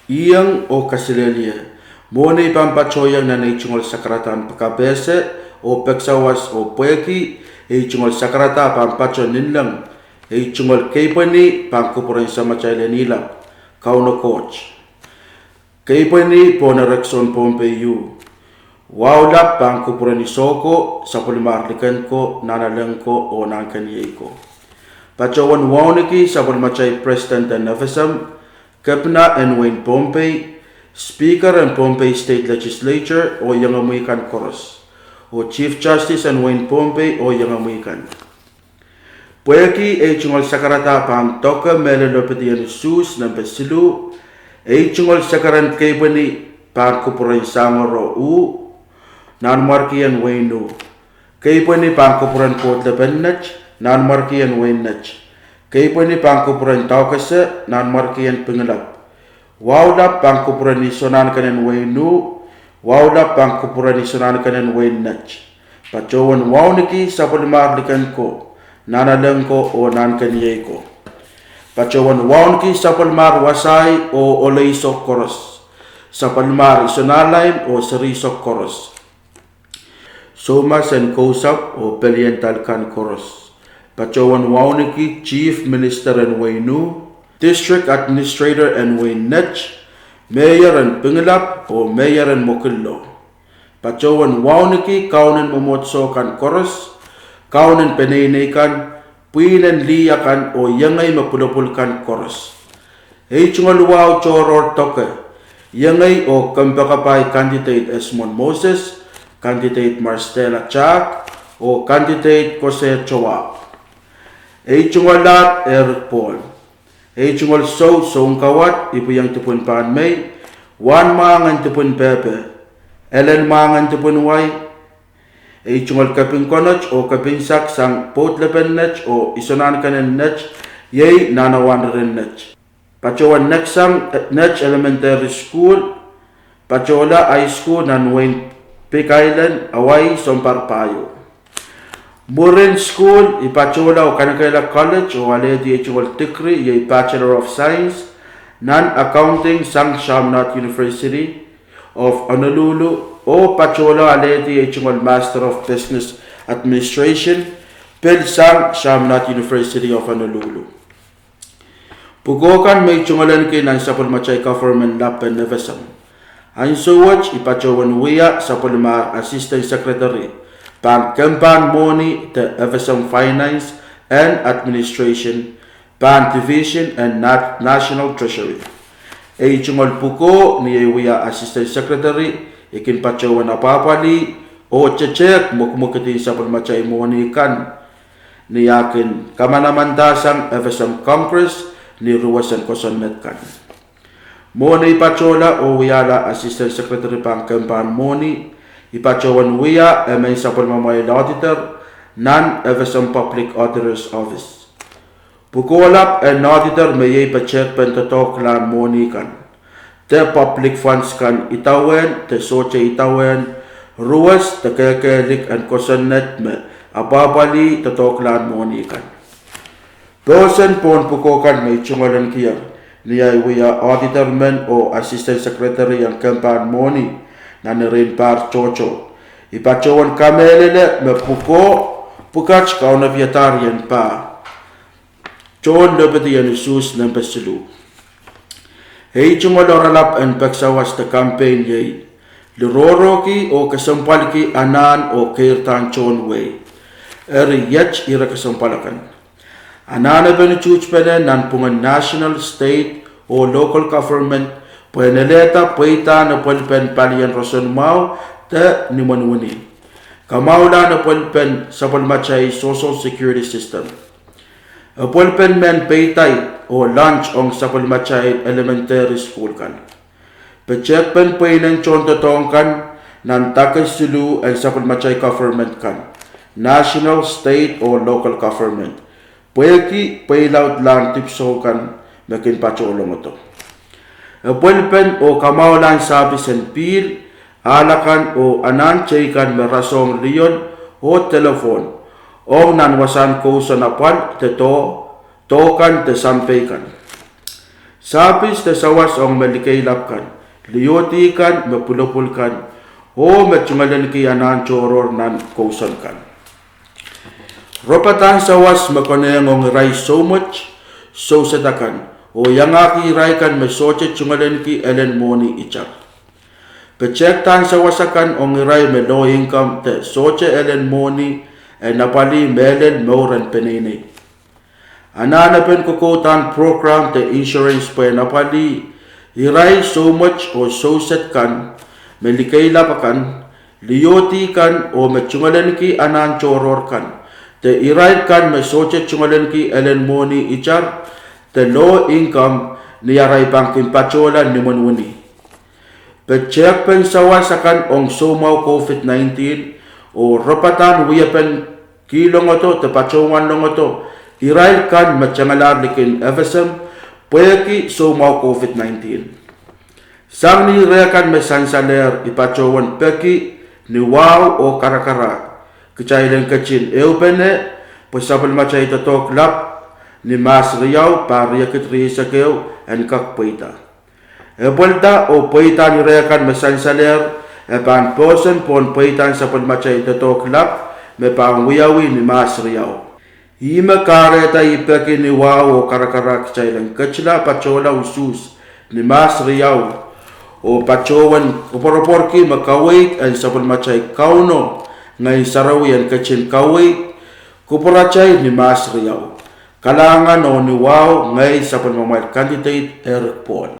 iyang o kasilelia. Muna ipampachoyang na naichungol sakaratan pakabese o peksawas o pueki ichungol sakarata pampacho ninlang ichungol keipani pangkupuran sa machay nila kauno coach. Keipani po na Rexon Pompeyu. Wawla pangkupuran ni Soko sa pulimarlikan ko nanalang ko o nangkaniyay ko. Pachawan wawniki sa pulimachay President and Nefesam, Kapna and Wayne Pompey, Speaker and Pompey State Legislature o Yangamuikan Koros, o Chief Justice and Wayne Pompey o Yangamuikan. Pueki ay chungol sakarata pang toka melelopetian sus ng pesilu, ay chungol sakaran kaibani pang kupuran sangoro u, nanmarkian Wayne u. Kaibani pang kupuran potlepenach, nanmarkian Wayne nach. Kaibani pang kupuran taukasa, nanmarkian pengelap. Wawla pangkupuran ni sonan kanen Waynu, wawla pangkupuran ni sonan kanen Wayn nach. Pachowan wawniki sa palimarlikan ko, nanalang ko o nankanyay ko. Pachowan wawniki sa palimar wasay o olaysok koros, sa palimar isonalain o sarisok koros. Somas and Kosap o Peliental kan koros. Pachowan wawniki Chief Minister and Waynu, District Administrator and Wayne Netch, Mayor and Pingelap o Mayor and Mokillo. Pachowan wawniki kaunan momotso kan koros, kaunan penaynekan, puinan liyakan o yangay mapulapulkan koros. Chungal wow choror toke, yangay o kambakapay candidate Esmond Moses, candidate Marstella Chak o candidate Jose Chowa. Chungalat Erick Paul. Chungol song kawat ipo yang tupun paan may, wan mangan tupun pepe, elen mangan tupun way, chungol kaping konoch o kaping sak sang potlepen nech o isonan kanen nech, yay nanawan rin nech. Pachowan neksang nech elementary school, pachola high school nan Wayne Peak Island, away somparpayo. Murin School, ipachola o Kanakaila College o aledi chungol tikri yay Bachelor of Science, Non-Accounting sang Shamnat University of Honolulu o pachola aledi chungol Master of Business Administration, Pil sang Shamnat University of Honolulu. Pugokan may chungolan kay ng Sapulmachay Government Lab and Nevesam. Ang suwach ipachowan wiya sa Pulmar Assistant Secretary, Pan Campaign Money, the Everson Finance and Administration, Pan Division and National Treasury. Chungol puko ni Wiya Assistant Secretary, ikin pachawan na papali o chechek mukmukitin sa Pulmachay Money kan ni yakin kamanamandasang Everson Congress ni Ruwasan Kosonet kan. Money pachola o Wiyala Assistant Secretary Pan Campaign Money, ipachawan wiya may sa pamamayan auditor nan Everson Public Auditor's Office. Pukolap and auditor may ipacheck pentatok lan money kan. Te public funds kan itawen, te soche itawen, ruwas te kekelik and kosanet me ababali tatok lan money kan. Dosen pon pukokan may chungalan kiyar niya wiya auditor men o assistant secretary ang campaign money na rin par chocho. Ipachawan kamelele me puko, pukach kao na vietarian pa. Chon lebeti yan isus ng pesilu. Chungaloralap and peksawas ta campaign yay. Liroroki o kasampalki anan o kirtan chon way. Yech ira kasampalakan. Anana benuchuch pene nan pungan national, state o local government Pueneleta puita na pulpen palian roson mau te ni manwani. Kamaula na pulpen sa pulmachay social security system. Pulpen men paytay o lunch ong sa pulmachay elementary school kan. Pechekpen puinan chon totong kan nan takay sulu ang sa pulmachay government kan. National, state o local government. Pueki paylaut lang tipso kan makin pacholo mo to. Pulpen o kamaulan sabi sen pil, alakan o anan chaykan merasong riyon o telefon o nanwasan ko sa napal te to, tokan te sampaykan. Sapis te sawas ong melikailap kan, liyoti kan, mapulupul kan, o matsungalan ki anan choror nan kousan kan. Ropatan sawas makoneng ong rai so much, so setakan, o yangaki rai kan mesoche chungalan ki elen moni ichar. Pecek tan sawasakan ong rai me low income te soche elen moni e napali melen moran penene. Ananapen kukutan program te insurance pe napali irai so much o so set kan melikay lapakan liyoti kan o mechungalan ki anan choror kan te irai kan me soche chungalan ki elen moni ichar te low income niyaray bankin pachola ni monwuni. Pecek pen sawasakan ong sumaw COVID-19 o rapatan wiyapen kilongoto te pachowan longoto irai kan machangalar likin FSM pweki sumaw COVID-19. Sang ni rekan mesansaler ipachowan peki ni wow o karakara kechailen kecil eupene pasabal machay tatok lap ni mas riyaw pariyakit riyasakeo en kakpaita. Ebolda o paita ni rekan mesansaler epan posen pon paitan sa pagmachay tatok lap me pangwiyawi ni mas riyaw. Ima kareta ipeki ni wow o karakarak chailan kachla pachola usus ni mas riyaw o pachowan kuporoporki makawait ang sapon machay kauno ngay sarawi ang kachin kawait kuporachay ni mas riyaw. Kalangan o ni wow ngay sapon mamayat candidate Erick